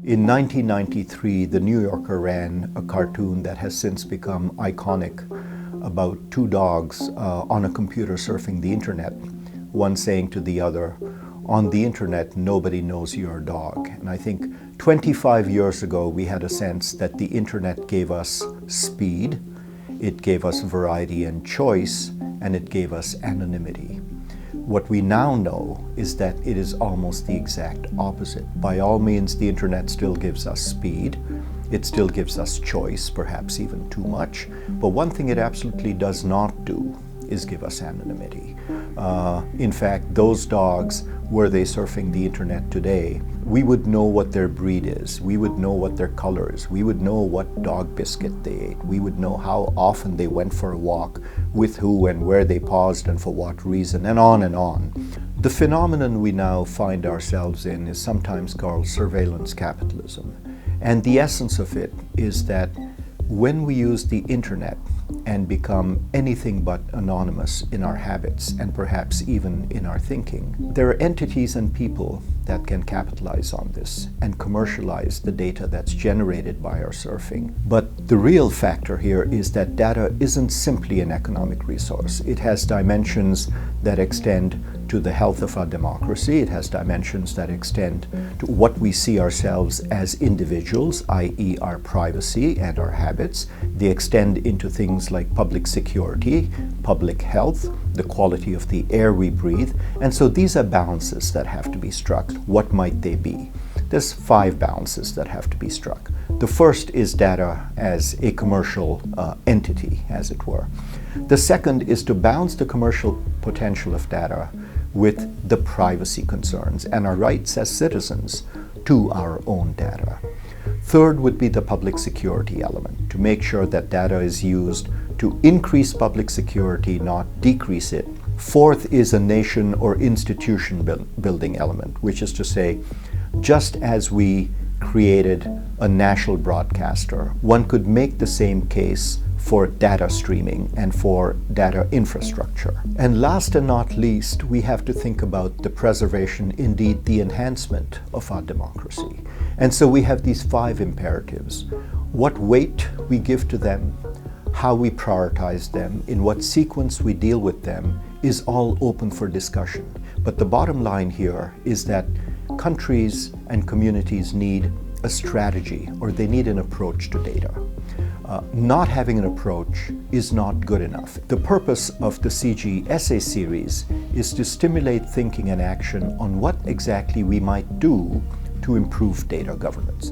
In 1993, The New Yorker ran a cartoon that has since become iconic about two dogs on a computer surfing the internet, one saying to the other, "On the internet, nobody knows you're a dog." And I think 25 years ago, we had a sense that the internet gave us speed, it gave us variety and choice, and it gave us anonymity. What we now know is that it is almost the exact opposite. By all means, the internet still gives us speed. It still gives us choice, perhaps even too much. But one thing it absolutely does not do is give us anonymity. In fact, those dogs, were they surfing the internet today, we would know what their breed is. We would know what their color is. We would know what dog biscuit they ate. We would know how often they went for a walk, with who and where they paused and for what reason, and on and on. The phenomenon we now find ourselves in is sometimes called surveillance capitalism. And the essence of it is that when we use the internet and become anything but anonymous in our habits and perhaps even in our thinking, there are entities and people that can capitalize on this and commercialize the data that's generated by our surfing. But the real factor here is that data isn't simply an economic resource. It has dimensions that extend to the health of our democracy. It has dimensions that extend to what we see ourselves as individuals, i.e. our privacy and our habits. They extend into things like public security, public health, the quality of the air we breathe. And so these are balances that have to be struck. What might they be? There's 5 balances that have to be struck. The first is data as a commercial entity, as it were. The second is to balance the commercial potential of data with the privacy concerns and our rights as citizens to our own data. Third would be the public security element, to make sure that data is used to increase public security, not decrease it. Fourth is a nation or institution building element, which is to say, just as we created a national broadcaster, one could make the same case for data streaming and for data infrastructure. And last and not least, we have to think about the preservation, indeed the enhancement of our democracy. And so we have these 5 imperatives. What weight we give to them, how we prioritize them, in what sequence we deal with them, is all open for discussion. But the bottom line here is that countries and communities need a strategy, or they need an approach to data. Not having an approach is not good enough. The purpose of the CIGI essay series is to stimulate thinking and action on what exactly we might do to improve data governance.